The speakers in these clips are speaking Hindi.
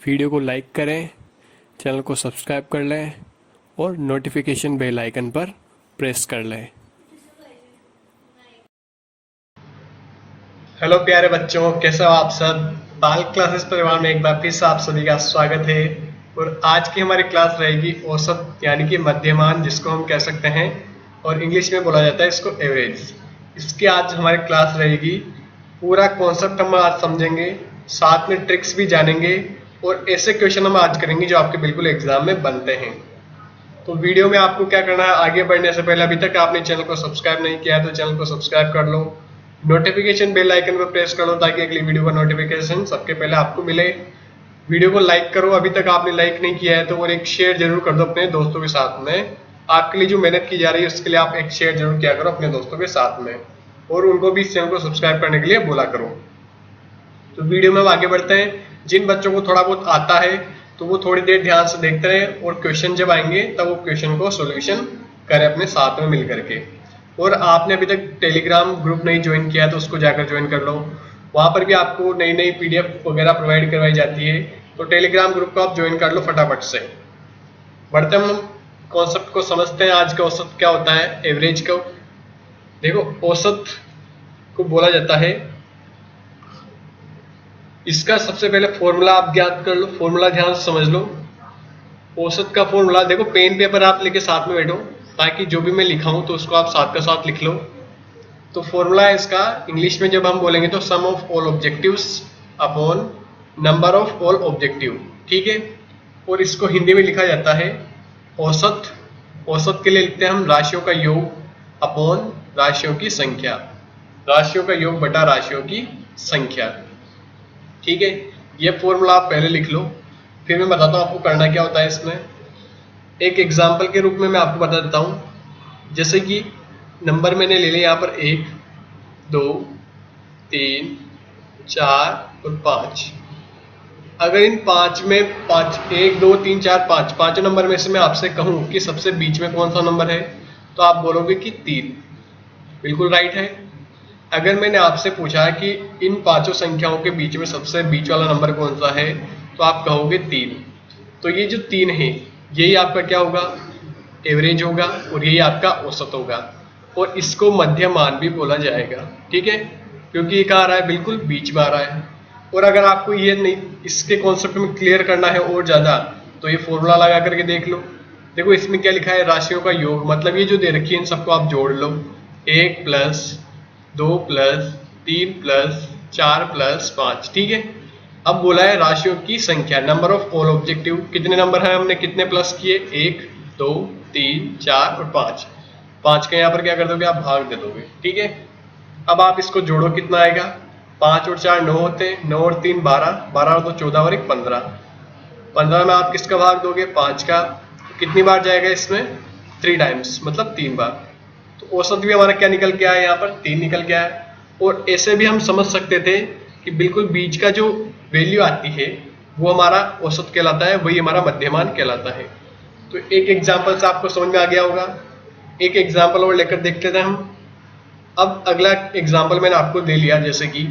वीडियो को लाइक करें, चैनल को सब्सक्राइब कर लें और नोटिफिकेशन बेल आइकन पर प्रेस कर लें। हेलो प्यारे बच्चों, कैसे हो आप सब। बाल क्लासेस परिवार में एक बार फिर से आप सभी का स्वागत है। और आज की हमारी क्लास रहेगी औसत यानी कि मध्यमान, जिसको हम कह सकते हैं और इंग्लिश में बोला जाता है इसको एवरेज। इसकी आज हमारी क्लास रहेगी। पूरा कॉन्सेप्ट हम आज समझेंगे, साथ में ट्रिक्स भी जानेंगे और ऐसे क्वेश्चन हम आज करेंगे जो आपके बिल्कुल एग्जाम में बनते हैं। तो वीडियो में आपको क्या करना है, आगे बढ़ने से पहले अभी तक आपने चैनल को सब्सक्राइब नहीं किया है तो चैनल को सब्सक्राइब कर लो, नोटिफिकेशन बेल आइकन पर प्रेस कर लो ताकि अगली वीडियो का नोटिफिकेशन सबके पहले आपको मिले। वीडियो को लाइक करो, अभी तक आपने लाइक नहीं किया है तो, और एक शेयर जरूर कर दो अपने दोस्तों के साथ में। आपके लिए जो मेहनत की जा रही है उसके लिए आप एक शेयर जरूर किया करो अपने दोस्तों के साथ में, और उनको भी इस चैनल को सब्सक्राइब करने के लिए बोला करो। तो वीडियो में हम आगे बढ़ते हैं। जिन बच्चों को थोड़ा बहुत आता है तो वो थोड़ी देर ध्यान से देखते रहे, और क्वेश्चन जब आएंगे तब वो क्वेश्चन को सॉल्यूशन करें अपने साथ में मिल करके। और आपने अभी तक टेलीग्राम ग्रुप नहीं ज्वाइन किया है तो उसको जाकर ज्वाइन कर लो, वहाँ पर भी आपको नई नई पीडीएफ वगैरह प्रोवाइड करवाई जाती है। तो टेलीग्राम ग्रुप को आप ज्वाइन कर लो फटाफट से। बढ़ते हम कॉन्सेप्ट को समझते हैं। आज का औसत क्या होता है, एवरेज को। देखो, औसत को बोला जाता है, इसका सबसे पहले फॉर्मूला आप ज्ञात कर लो, फॉर्मूला ध्यान से समझ लो। औसत का फॉर्मूला देखो, पेन पेपर आप लेके साथ में बैठो ताकि जो भी मैं लिखा हूं तो उसको आप साथ का साथ लिख लो। तो फॉर्मूला है इसका, इंग्लिश में जब हम बोलेंगे तो sum of all objectives upon number of all objective, ठीक है। और इसको हिंदी में लिखा जाता है औसत। औसत के लिए लिखते हैं हम राशियों का योग अपॉन राशियों की संख्या, राशियों का योग बटा राशियों की संख्या, ठीक है। ये फॉर्मूला आप पहले लिख लो, फिर मैं बताता हूँ आपको करना क्या होता है इसमें। एक एग्जाम्पल के रूप में मैं आपको बता देता हूँ। जैसे कि नंबर मैंने ले लिया यहाँ पर 1, 2, 3, 4 और 5। अगर इन 5 में 1, 2, 3, 4, 5 पांचों नंबर में से मैं आपसे कहूँ कि सबसे बीच में कौन सा नंबर है, तो आप बोलोगे कि 3। बिल्कुल राइट है। अगर मैंने आपसे पूछा कि इन पांचों संख्याओं के बीच में सबसे बीच वाला नंबर कौन सा है, तो आप कहोगे 3। तो ये जो 3 है यही आपका क्या होगा, एवरेज होगा, और यही आपका औसत होगा। और इसको मध्यमान भी बोला जाएगा, ठीक है, क्योंकि ये कहाँ आ रहा है, बिल्कुल बीच में आ रहा है। और अगर आपको ये नहीं, इसके कॉन्सेप्ट में क्लियर करना है और ज्यादा, तो ये फॉर्मूला लगा करके देख लो। देखो इसमें क्या लिखा है, राशियों का योग, मतलब ये जो दे रखी है इन सबको आप जोड़ लो। 1 प्लस 2 प्लस 3 प्लस 4 प्लस 5, ठीक है। अब बोला है राशियों की संख्या, नंबर ऑफ ऑल ऑब्जेक्टिव, कितने नंबर है, हमने कितने प्लस किए, 1, 2, 3, 4 और 5। 5 का यहाँ पर क्या कर दोगे, आप भाग दे दोगे, ठीक है। अब आप इसको जोड़ो, कितना आएगा, 5 और 4 9 होते हैं, 9 और 3 12, 12 और 2 14 और 1 15। 15 में आप किसका भाग दोगे, 5 का। तो कितनी बार जाएगा इसमें, 3 टाइम्स, मतलब 3 बार। तो औसत भी हमारा क्या निकल के आया, यहाँ पर 3 निकल के आया। और ऐसे भी हम समझ सकते थे कि बिल्कुल बीच का जो वैल्यू आती है वो हमारा औसत कहलाता है, वही हमारा मध्यमान कहलाता है। तो एक एग्जाम्पल से आपको समझ में आ गया होगा। एक एग्जाम्पल और लेकर देख लेते हैं हम। अब अगला एग्जाम्पल मैंने आपको दे लिया, जैसे कि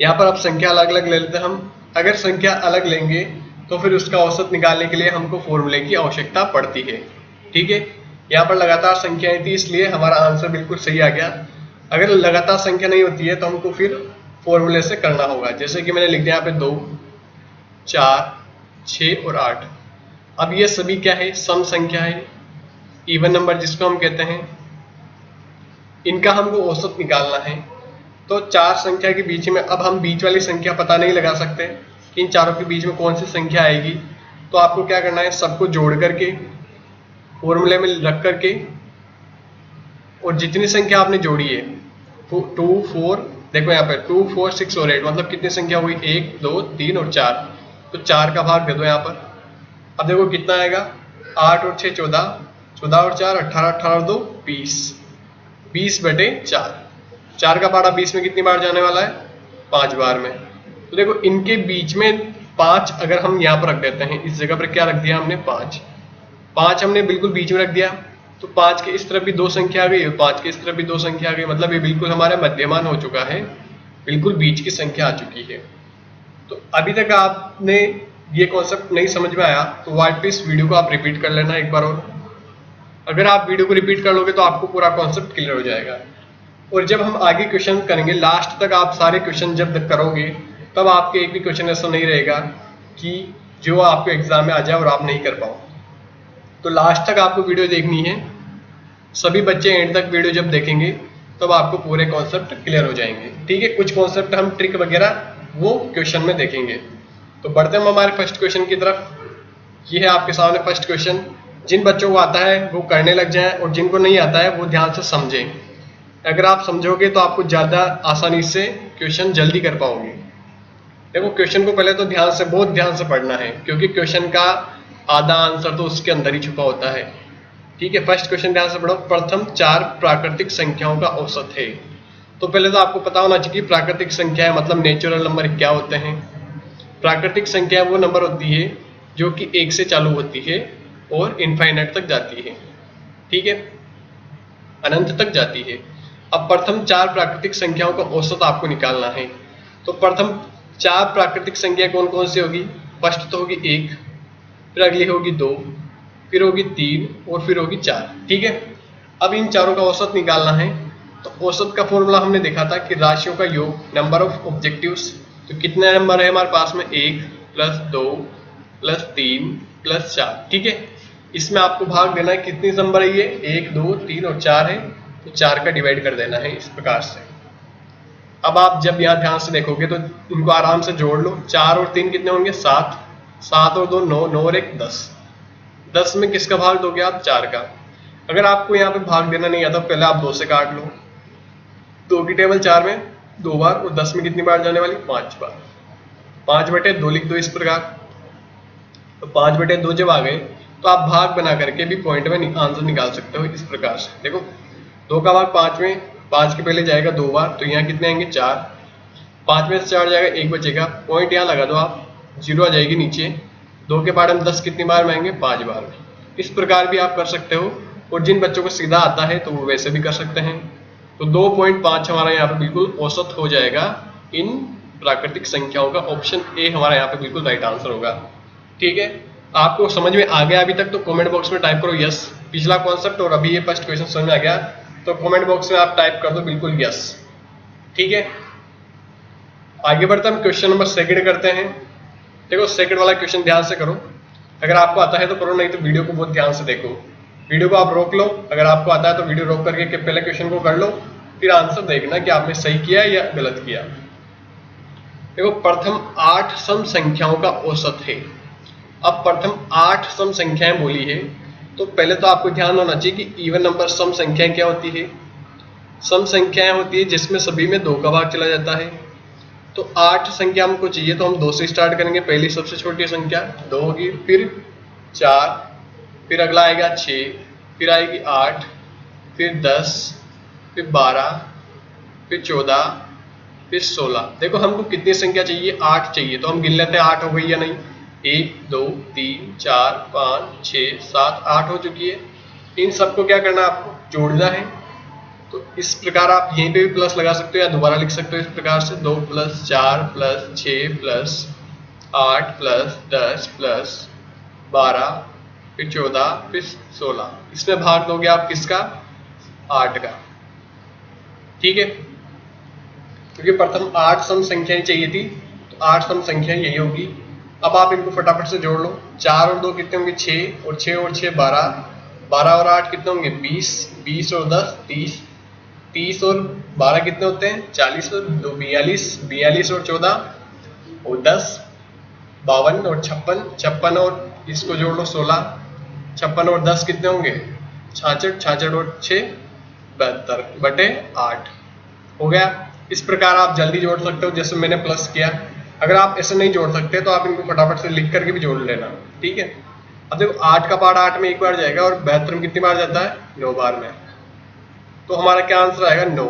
यहाँ पर अब संख्या अलग अलग ले लेते हैं हम। अगर संख्या अलग लेंगे तो फिर उसका औसत निकालने के लिए हमको फॉर्मूले की आवश्यकता पड़ती है, ठीक है। यहाँ पर लगातार संख्याएं थी इसलिए हमारा आंसर बिल्कुल सही आ गया। अगर लगातार संख्या नहीं होती है तो हमको फिर फॉर्मूले से करना होगा। जैसे कि मैंने लिख दिया यहाँ पे 2, 4, 6 और 8। अब ये सभी क्या है, सम संख्या है, इवन नंबर जिसको हम कहते हैं। इनका हमको औसत निकालना है। तो 4 संख्या के बीच में, अब हम बीच वाली संख्या पता नहीं लगा सकते कि इन चारों के बीच में कौन सी संख्या आएगी। तो आपको क्या करना है, सबको जोड़ करके फॉर्मूले में रख करके, और जितनी संख्या आपने जोड़ी है 2, 4, देखो यहाँ पे 2, 4, 6 और 8, मतलब कितनी संख्या हुई, 1, 2, 3 और 4। तो 4 का भाग दे दो यहाँ पर। अब देखो कितना आएगा, 8 और 6 14, 14 और 4 18, 18 और 2 20, 20/4। 4 का पारा 20 में कितनी बार जाने वाला है, 5 बार में। तो देखो इनके बीच में 5 अगर हम यहाँ पर रख देते हैं, इस जगह पर क्या रख दिया हमने, 5 हमने बिल्कुल बीच में रख दिया। तो 5 के इस तरफ भी 2 संख्या आ गई और 5 के इस तरफ भी 2 संख्या आ गई, मतलब ये बिल्कुल हमारा मध्यमान हो चुका है, बिल्कुल बीच की संख्या आ चुकी है। तो अभी तक आपने ये कॉन्सेप्ट नहीं समझ में आया तो वापस वीडियो को आप रिपीट कर लेना एक बार और। अगर आप वीडियो को रिपीट कर लोगे तो आपको पूरा कॉन्सेप्ट क्लियर हो जाएगा। और जब हम आगे क्वेश्चन करेंगे, लास्ट तक आप सारे क्वेश्चन जब तक करोगे तब आपके एक भी क्वेश्चन ऐसा नहीं रहेगा कि जो आपको एग्जाम में आ जाए और आप नहीं कर पाओ। तो लास्ट तक आपको वीडियो देखनी है। सभी बच्चे एंड तक वीडियो जब देखेंगे तब आपको पूरे कॉन्सेप्ट क्लियर हो जाएंगे। ठीक है, कुछ कॉन्सेप्ट हम ट्रिक वगैरह वो क्वेश्चन में देखेंगे। तो बढ़ते हम हमारे फर्स्ट क्वेश्चन की तरफ। ये है आपके सामने फर्स्ट क्वेश्चन। जिन बच्चों को आता है वो करने लग जाएं और जिनको नहीं आता है वो ध्यान से समझें। अगर आप समझोगे तो आपको ज़्यादा आसानी से क्वेश्चन जल्दी कर पाओगे। देखो क्वेश्चन को पहले तो बहुत ध्यान से पढ़ना है, क्योंकि क्वेश्चन का आधा आंसर तो उसके अंदर ही छुपा होता है। ठीक है, फर्स्ट क्वेश्चन ध्यान से पढ़ो। प्रथम 4 प्राकृतिक संख्याओं का औसत है। तो पहले तो आपको पता होना चाहिए प्राकृतिक संख्याएं मतलब नेचुरल नंबर क्या होते हैं। प्राकृतिक संख्या वो नंबर होती है जो कि 1 से चालू होती है और इनफाइनाइट तक जाती है। ठीक है, अनंत तक जाती है। अब प्रथम 4 प्राकृतिक संख्याओं का औसत आपको निकालना है। तो प्रथम 4 प्राकृतिक संख्या कौन कौन सी होगी? फर्स्ट तो होगी 1, फिर अगली होगी 2, फिर होगी 3 और फिर होगी 4। ठीक है, अब इन चारों का औसत निकालना है। तो औसत का फॉर्मूला हमने देखा था कि राशियों का योग, नंबर ऑफ ऑब्जेक्टिव्स। तो कितने नंबर है हमारे पास में? 1 + 2 + 3 + 4। ठीक है, इसमें आपको भाग देना है। कितनी नंबर है ये? 1, 2, 3 और 4 है, तो 4 का डिवाइड कर देना है इस प्रकार से। अब आप जब यहाँ ध्यान से देखोगे तो इनको आराम से जोड़ लो। 4 और 3 कितने होंगे? 7, 7 और 2 9, 9 और 1 10। 10 में किसका भाग दोगे आप? 4 का। अगर आपको यहाँ पे भाग देना नहीं आता पहले आप 2 से काट लो। 2 की टेबल 4 में 2 बार और 10 में कितनी बार जाने वाली? 5 बार। 5/2 लिख दो इस प्रकार। तो 5/2 जब आ गए तो आप भाग बना करके भी पॉइंट में आंसर निकाल सकते हो इस प्रकार से। देखो 2 का भाग 5 में, 5 के पहले जाएगा 2 बार, तो यहाँ कितने आएंगे? 4। 5 में से 4 जाएगा, 1 बचेगा। पॉइंट यहाँ लगा दो आप, 0 आ जाएगी नीचे। 2 के बाद हम 10 कितनी बार में आएंगे? 5 बार में। इस प्रकार भी आप कर सकते हो। और जिन बच्चों को सीधा आता है तो वो वैसे भी कर सकते हैं। तो 2.5 हमारा यहाँ पे बिल्कुल औसत हो जाएगा इन प्राकृतिक संख्याओं का। ऑप्शन ए हमारा यहाँ पे बिल्कुल राइट आंसर होगा। ठीक है, आपको समझ में आ गया अभी तक? तो कमेंट बॉक्स में टाइप करो यस। पिछला कॉन्सेप्ट और अभी ये फर्स्ट क्वेश्चन समझ में आ गया तो कमेंट बॉक्स में आप टाइप कर दो बिल्कुल यस। ठीक है, आगे बढ़ते हम क्वेश्चन नंबर 2 करते हैं। देखो 2 वाला क्वेश्चन ध्यान से करो। अगर आपको आता है तो करो, नहीं तो वीडियो को बहुत ध्यान से देखो। वीडियो को आप रोक लो, अगर आपको आता है तो वीडियो रोक करके पहले क्वेश्चन को कर लो, फिर आंसर देखना कि आपने सही किया या गलत किया। देखो प्रथम 8 सम संख्याओं का औसत है। अब प्रथम 8 सम संख्याएं बोली है तो पहले तो आपको ध्यान होना चाहिए कि इवन नंबर सम संख्याएं क्या होती है? सम संख्याएं होती है जिसमें सभी में 2 का भाग चला जाता है। तो 8 संख्या हमको चाहिए तो हम 2 से स्टार्ट करेंगे। पहली सबसे छोटी संख्या 2 होगी, फिर 4, फिर अगला आएगा 6, फिर आएगी 8, फिर 10, फिर 12, फिर 14, फिर 16। देखो हमको कितनी संख्या चाहिए? 8 चाहिए। तो हम गिन लेते हैं 8 हो गई या नहीं। 1 2 3 4 5 6 7 8 हो चुकी है। इन सबको क्या करना है? आपको जोड़ना है। तो इस प्रकार आप यहीं पे भी प्लस लगा सकते हो या दोबारा लिख सकते हो इस प्रकार से। 2 + 4 + 6 + 8 + 10 + 12 फिर 14 फिर 16। इसमें भाग दोगे आप किसका? 8 का। ठीक है, क्योंकि प्रथम 8 सम संख्याएं चाहिए थी तो 8 सम संख्या यही होगी। अब आप इनको फटाफट से जोड़ लो। 4 और 2 कितने होंगे? 6 और 6 और 6 12, 12 और 8 कितने होंगे? 20, 20 और 10 30, 30 और 12 कितने होते हैं? 40 और 2 42, 42 और 14 और 10 52 और 56, 56 और इसको जोड़ लो 16, 56 और 10 कितने होंगे? 66, 66 और 6 72/8 हो गया। इस प्रकार आप जल्दी जोड़ सकते हो जैसे मैंने प्लस किया। अगर आप ऐसे नहीं जोड़ सकते तो आप इनको फटाफट से लिख करके भी जोड़ लेना। ठीक है, अब देखो 8 का पार्ट 8 में एक बार जाएगा और 72 में कितनी बार जाता है? 9 बार में। तो हमारा क्या आंसर आएगा? 9।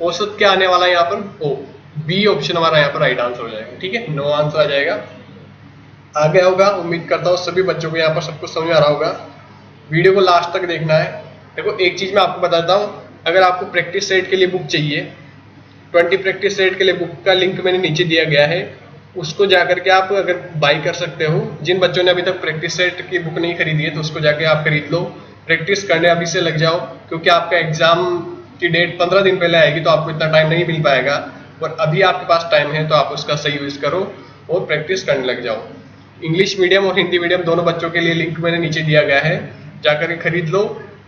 औसत क्या आने वाला है यहाँ पर? ओ, बी ऑप्शन हमारा यहाँ पर राइट आंसर हो जाएगा। ठीक है, 9 आंसर आ जाएगा। आ गया होगा, उम्मीद करता हूँ सभी बच्चों को यहाँ पर सब कुछ समझ आ रहा होगा। वीडियो को लास्ट तक देखना है। देखो एक चीज मैं आपको बताता हूँ, अगर आपको प्रैक्टिस सेट के लिए बुक चाहिए, 20 प्रैक्टिस सेट के लिए बुक का लिंक मैंने नीचे दिया गया है। उसको जाकर के आप अगर बाई कर सकते हो। जिन बच्चों ने अभी तक प्रैक्टिस सेट की बुक नहीं खरीदी है तो उसको जाके आप खरीद लो, प्रैक्टिस करने अभी से लग जाओ, क्योंकि आपका एग्जाम की डेट 15 दिन पहले आएगी तो आपको इतना टाइम नहीं मिल पाएगा। और अभी आपके पास टाइम है तो आप उसका सही यूज करो और प्रैक्टिस करने लग जाओ। इंग्लिश मीडियम और हिंदी मीडियम दोनों बच्चों के लिए लिंक मैंने नीचे दिया गया है, जाकर के खरीद लो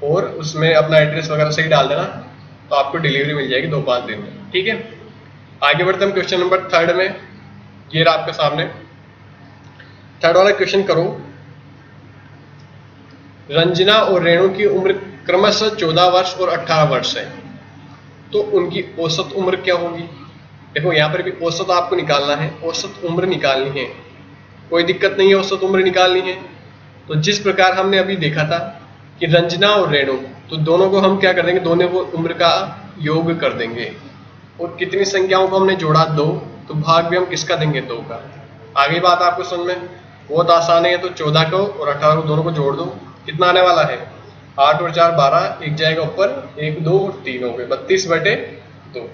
और उसमें अपना एड्रेस वगैरह सही डाल देना, तो आपको डिलीवरी मिल जाएगी 2-5 दिन में। ठीक है, आगे बढ़ते हम क्वेश्चन नंबर 3 में। ये रहा आपके सामने 3rd वाला क्वेश्चन करो। रंजना और रेणु की उम्र क्रमशः 14 वर्ष और 18 वर्ष है, तो उनकी औसत उम्र क्या होगी? देखो यहाँ पर भी औसत आपको निकालना है, औसत उम्र निकालनी है, कोई दिक्कत नहीं है औसत उम्र निकालनी है। तो जिस प्रकार हमने अभी देखा था कि रंजना और रेणु, तो दोनों को हम क्या कर देंगे, दोनों को उम्र का योग कर देंगे। और कितनी संख्याओं को हमने जोड़ा 2, तो भाग भी हम किसका देंगे 2 का। आगे बात आपको समझ में बहुत आसान है। तो 14 को और 18 को दोनों को जोड़ दो, कितना आने वाला है 8 और 4 12, एक जाएगा ऊपर, 1 2 और 3 हो गए 32/2।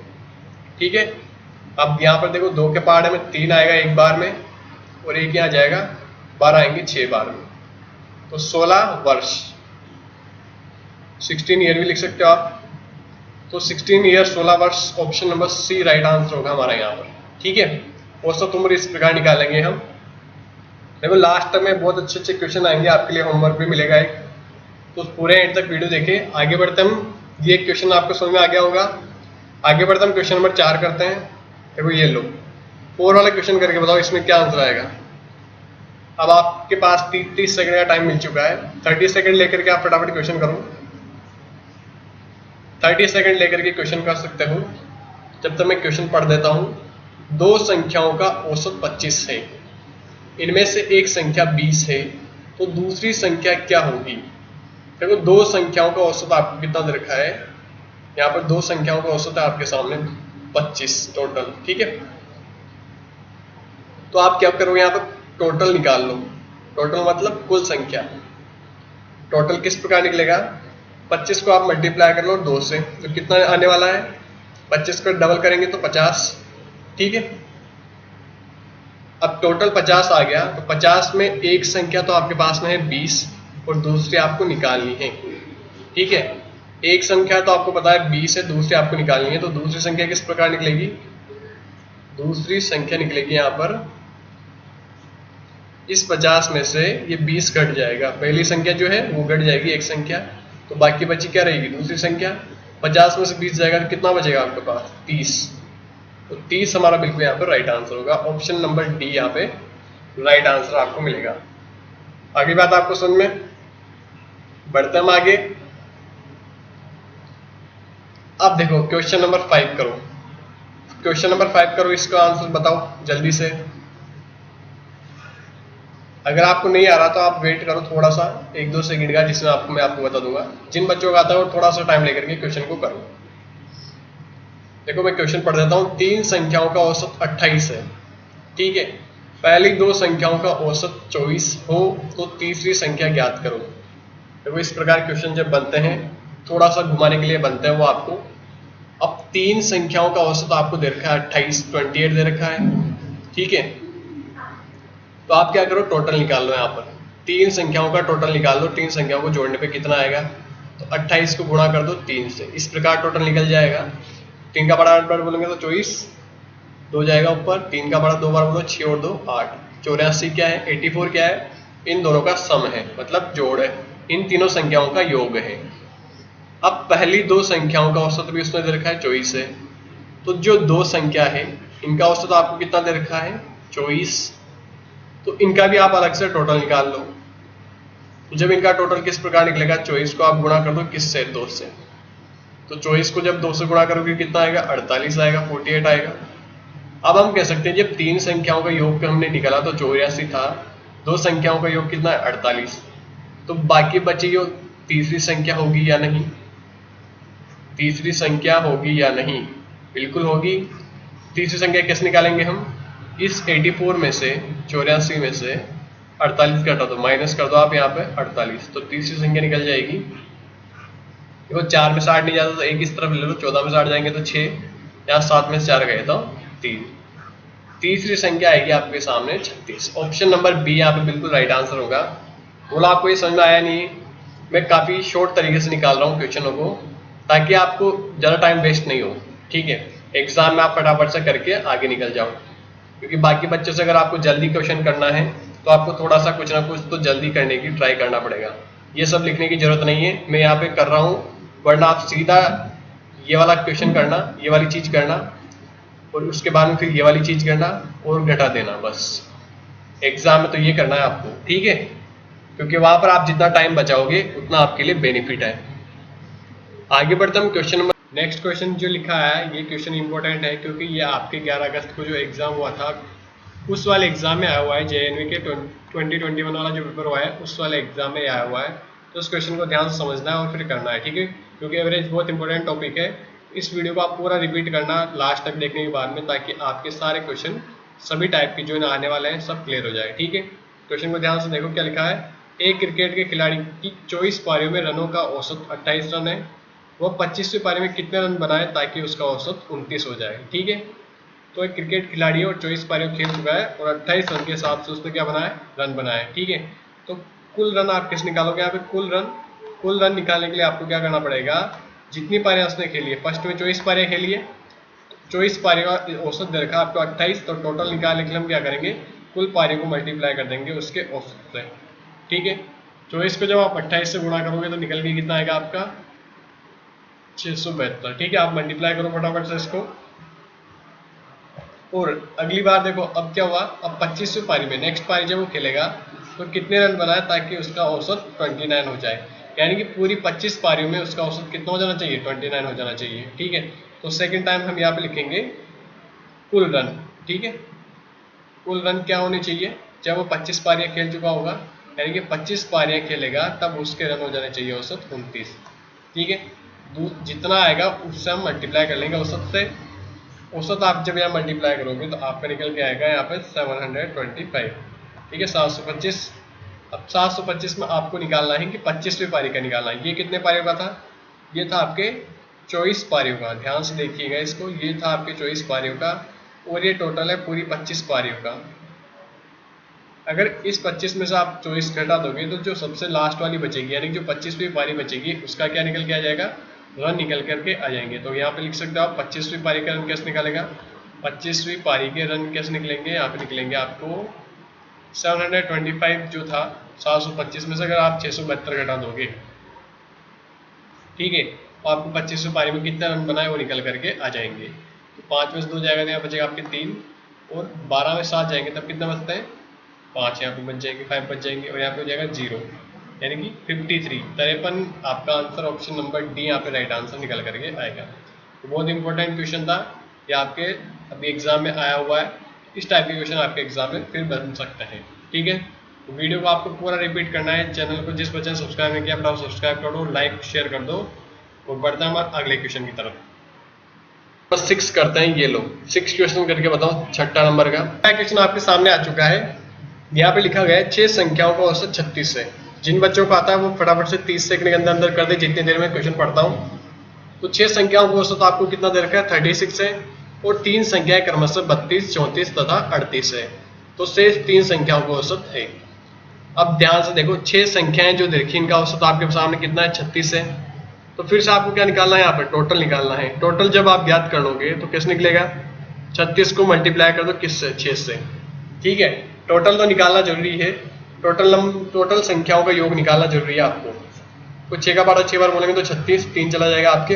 ठीक है, अब यहाँ पर देखो 2 के पहाड़े में 3 आएगा एक बार में और एक यहाँ जाएगा 12 आएंगे 6 बार में, तो 16 वर्ष, 16 ईयर भी लिख सकते हो आप। तो 16 ईयर 16 वर्ष, option number C right answer होगा हमारा यहाँ पर। ठीक है, औसत उम्र इस प्रकार निकालेंगे हम। देखो लास्ट में बहुत अच्छे अच्छे क्वेश्चन आएंगे आपके लिए, होमवर्क भी मिलेगा एक, तो पूरे एंड तक वीडियो देखें। आगे बढ़ते हम, ये क्वेश्चन आपको समझ में आ गया होगा। आगे बढ़ते हम क्वेश्चन नंबर 4 करते हैं। देखो ये लो 4 वाला क्वेश्चन करके बताओ इसमें क्या आंसर आएगा। अब आपके पास 30 सेकंड का टाइम मिल चुका है, 30 सेकंड लेकर के आप फटाफट क्वेश्चन करो। 30 सेकंड लेकर के क्वेश्चन कर सकते हो। जब तक मैं क्वेश्चन पढ़ देता हूं। 2 संख्याओं का औसत 25 है, इनमें से एक संख्या 20 है, तो दूसरी संख्या क्या होगी? देखो 2 संख्याओं का औसत आपको कितना दे रखा है, यहाँ पर 2 संख्याओं का औसत है आपके सामने 25 टोटल। ठीक है, तो आप क्या करो, यहाँ पर टोटल निकाल लो। टोटल मतलब कुल संख्या। टोटल किस प्रकार निकलेगा, 25 को आप मल्टीप्लाई कर लो 2 से, तो कितना आने वाला है, 25 को डबल करेंगे तो 50। ठीक है, अब टोटल 50 आ गया, तो 50 में एक संख्या तो आपके पास में है 20 और दूसरी आपको निकालनी है। ठीक है, एक संख्या तो आपको पता है 20 है, दूसरी आपको निकालनी है, तो दूसरी संख्या किस प्रकार निकलेगी, दूसरी संख्या निकलेगी यहाँ पर इस 50 में से ये 20 घट जाएगा, पहली संख्या जो है वो घट जाएगी एक संख्या, तो बाकी बची क्या रहेगी दूसरी संख्या। 50 में से 20 जाएगा तो कितना बचेगा आपके पास 30, तो 30 हमारा बिल्कुल यहाँ पे राइट आंसर होगा। ऑप्शन नंबर डी यहाँ पे राइट आंसर आपको मिलेगा। आगे बात आपको समझ में, बढ़ते हम आगे। अब देखो क्वेश्चन नंबर 5 करो, क्वेश्चन नंबर 5 करो, इसका आंसर बताओ जल्दी से। अगर आपको नहीं आ रहा तो आप वेट करो थोड़ा सा 1-2 सेकंड का, जिसमें मैं आपको बता दूंगा। जिन बच्चों को आता है वो थोड़ा सा टाइम लेकर के क्वेश्चन को करो। देखो मैं क्वेश्चन पढ़ देता हूँ। 3 संख्याओं का औसत 28 है। ठीक है, पहली 2 संख्याओं का औसत 24 हो तो तीसरी संख्या ज्ञात करो। देखो इस प्रकार क्वेश्चन जब बनते हैं, थोड़ा सा घुमाने के लिए बनते हैं वो आपको। अब 3 संख्याओं का औसत आपको दे रखा है 28 दे रखा है। ठीक है, तो आप क्या करो टोटल निकाल लो। यहाँ पर 3 संख्याओं का टोटल निकाल लो, 3 संख्याओं को जोड़ने पे कितना आएगा, तो 28 को गुणा कर दो 3 से, इस प्रकार टोटल निकल जाएगा। 3 का बड़ा 8 बार बोलेंगे तो 24, 2 जाएगा ऊपर, 3 का बड़ा 2 बार बोलो 6 और 2 8, 84 क्या है 84 क्या है, इन दोनों का सम है, मतलब जोड़ है, इन तीनों संख्याओं का योग है। अब पहली 2 संख्याओं का औसत भी उसने दे रखा है 24 है, तो जो 2 संख्या है इनका औसत आपको कितना दे रखा है 24, तो इनका भी आप अलग से टोटल निकाल लो। जब इनका टोटल किस प्रकार निकलेगा, 24 को आप गुणा कर दो किससे 2 से, तो 24 को जब 2 से गुणा करोगे कितना आएगा 48 आएगा, 48 आएगा। अब हम कह सकते हैं जब 3 संख्याओं का योग हमने निकाला तो 84 था, 2 संख्याओं का योग कितना है 48, तो बाकी बची जो तीसरी संख्या होगी या नहीं, तीसरी संख्या होगी या नहीं, बिल्कुल होगी। तीसरी संख्या कैसे निकालेंगे हम, इस 84 में से 84 में से 48 घटा दो, माइनस कर दो आप यहाँ पे 48, तो तीसरी संख्या निकल जाएगी। देखो 4 में से 8 नहीं जाता तो 1 इस तरफ ले लो, 14 में से 8 जाएंगे तो 6, यहाँ 7 में से 4 गए तो 3, तीसरी संख्या आएगी आपके सामने 36। ऑप्शन नंबर बी यहाँ पे बिल्कुल राइट आंसर होगा। बोला आपको ये समझ में आया नहीं? मैं काफ़ी शॉर्ट तरीके से निकाल रहा हूँ क्वेश्चनों को ताकि आपको ज़्यादा टाइम वेस्ट नहीं हो, ठीक है। एग्जाम में आप फटाफट से करके आगे निकल जाओ, क्योंकि बाकी बच्चों से अगर आपको जल्दी क्वेश्चन करना है तो आपको थोड़ा सा कुछ ना कुछ तो जल्दी करने की ट्राई करना पड़ेगा। ये सब लिखने की जरूरत नहीं है, मैं यहाँ पे कर रहा हूँ, वरना आप सीधा ये वाला क्वेश्चन करना, ये वाली चीज़ करना और उसके बाद में फिर ये वाली चीज़ करना और घटा देना, बस। एग्जाम में तो ये करना है आपको, ठीक है, क्योंकि वहां पर आप जितना टाइम बचाओगे उतना आपके लिए बेनिफिट है। आगे बढ़ते हम क्वेश्चन नंबर। नेक्स्ट क्वेश्चन जो लिखा है ये क्वेश्चन इंपॉर्टेंट है, क्योंकि ये आपके 11 अगस्त को जो एग्जाम हुआ था उस वाले एग्जाम में आया हुआ है। JNV के 2021 वाला जो पेपर हुआ है उस वाले एग्जाम में आया हुआ है। तो उस क्वेश्चन को ध्यान से समझना है और फिर करना है, ठीक है, क्योंकि एवरेज बहुत इंपॉर्टेंट टॉपिक है। इस वीडियो को आप पूरा रिपीट करना लास्ट तक देखने के बाद में, ताकि आपके सारे क्वेश्चन सभी टाइप के जो आने वाले हैं सब क्लियर हो जाए, ठीक है। क्वेश्चन को ध्यान से देखो क्या लिखा है। एक क्रिकेट के खिलाड़ी की 24 पारियों में रनों का औसत 28 रन है। वह 25वीं पारी में कितने रन बनाए ताकि उसका औसत 29 हो जाए, ठीक है। तो एक क्रिकेट खिलाड़ी और 24 पारियों खेल चुका है और 28 रन के हिसाब से उसने क्या बनाया, रन बनाए, ठीक है। तो कुल रन आप कैसे निकालोगे? यहाँ पे कुल रन निकालने के लिए आपको क्या करना पड़ेगा, जितनी पारियां उसने खेली है, फर्स्ट में 24 पारियां खेली है, 24 पारियों का औसत दे रखा आपको 28, तो टोटल निकालने के लिए हम क्या करेंगे, कुल पारियों को मल्टीप्लाई कर देंगे उसके औसत से, ठीक है। 24 को जब आप 28 से गुणा करोगे तो निकल के कितना आएगा आपका 672, ठीक है। आप मल्टीप्लाई करो फटाफट से इसको। और अगली बार देखो अब क्या हुआ, अब 25वीं पारी में नेक्स्ट पारी जब वो खेलेगा तो कितने रन बनाए ताकि उसका औसत 29 हो जाए, यानी कि पूरी 25 पारियों में उसका औसत कितना हो जाना चाहिए, 29 हो जाना चाहिए, ठीक है। तो सेकंड टाइम हम यहाँ पे लिखेंगे कुल रन, ठीक है। कुल रन क्या होने चाहिए, जब वो 25 पारियां खेल चुका होगा, यानी कि 25 पारियां खेलेगा तब उसके रन हो जाने चाहिए औसत 29, ठीक है। जितना आएगा उससे हम मल्टीप्लाई कर लेंगे औसत से। औसत आप जब यहाँ मल्टीप्लाई करोगे तो आपका निकल के आएगा यहाँ पे 725, ठीक है, 725। अब 725 में आपको निकालना है कि 25वीं पारी का निकालना है। ये कितने पारियों का था, ये था आपके 24 पारियों का, ध्यान से देखिएगा इसको, ये था आपके 24 पारियों का और ये टोटल है पूरी 25 पारियों का। अगर इस 25 में से आप 24 घटा दोगे तो जो सबसे लास्ट वाली बचेगी, यानी जो 25वीं पारी बचेगी उसका क्या निकल के आ जाएगा, रन निकल करके आ जाएंगे। तो यहाँ पे लिख सकते हो आप 25वीं पारी का रन कैसे निकालेगा, 25वीं पारी के रन कैसे निकलेंगे, यहाँ पे निकलेंगे आपको 725 जो था 725 में से अगर आप 672 घटा दोगे, ठीक है, तो आपको 25वीं पारी में कितने रन बनाए वो निकल करके आ जाएंगे। तो 5 में से 2 जाएगा तो यहाँ बचेगा आपके 3 और 12 में 7 जाएंगे तब कितना बचता है 5, यहाँ पे बच जाएंगे 5 बच जाएंगे और यहाँ पे हो जाएगा 0, यानी कि 53, 53 आपका आंसर ऑप्शन नंबर डी यहाँ पे राइट आंसर निकल करके आएगा। तो बहुत इंपॉर्टेंट क्वेश्चन था ये, आपके अभी एग्जाम में आया हुआ है। इस टाइप के क्वेश्चन आपके एग्जाम में फिर बन सकते हैं, ठीक है। तो वीडियो को आपको पूरा रिपीट करना है। चैनल को जिस बच्चे ने सब्सक्राइब नहीं किया फटाफट सब्सक्राइब कर दो, लाइक शेयर कर दो और बढ़ते हैं हमारे अगले क्वेश्चन की तरफ। बस 6 करते हैं, ये लो 6 क्वेश्चन करके बताओ। छठा नंबर का क्वेश्चन आपके सामने आ चुका है। यहाँ पे लिखा गया है 6 संख्याओं का औसत 36 है। जिन बच्चों को आता है वो फटाफट से 30 सेकंड के अंदर कर दे, जितनी देर में क्वेश्चन पढ़ता हूँ। तो 6 संख्याओं का औसत आपको कितना दे रखा है, 36 है और 3 संख्याएं क्रमशः 32, 34 तथा 38 है। तो शेष 3 संख्याओं का औसत है। अब ध्यान से देखो 6 संख्याएं जो देखी इनका औसत आपके सामने कितना है, 36 है। तो फिर से आपको क्या निकालना है, यहाँ पे टोटल निकालना है। टोटल जब आप ज्ञात कर लोगे तो कैसे निकलेगा, 36 को मल्टीप्लाई कर दो किससे, 6 से, ठीक है। टोटल तो निकालना जरूरी है, टोटल संख्याओं का योग निकालना जरूरी है आपको। तो 6 का पारा 6 बार बोलेंगे तो 36, 3 चला जाएगा आपके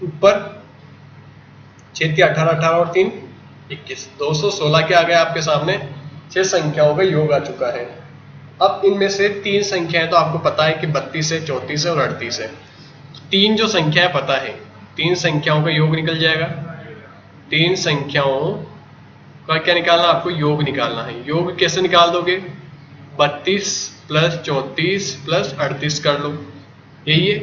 ऊपर, 6 3 18, 18 और 3 21, 216 के आ गए आपके सामने 6 संख्याओं का योग आ चुका है। अब इनमें से 3 संख्याएं तो आपको पता है कि 32 है, 34 है और 38 है। 3 जो संख्याएं पता है, 3 संख्याओं का योग निकल जाएगा। 3 संख्याओं का क्या निकालना, आपको योग निकालना है। योग कैसे निकाल दोगे, 32 प्लस 34 प्लस 38 कर लो, यही है।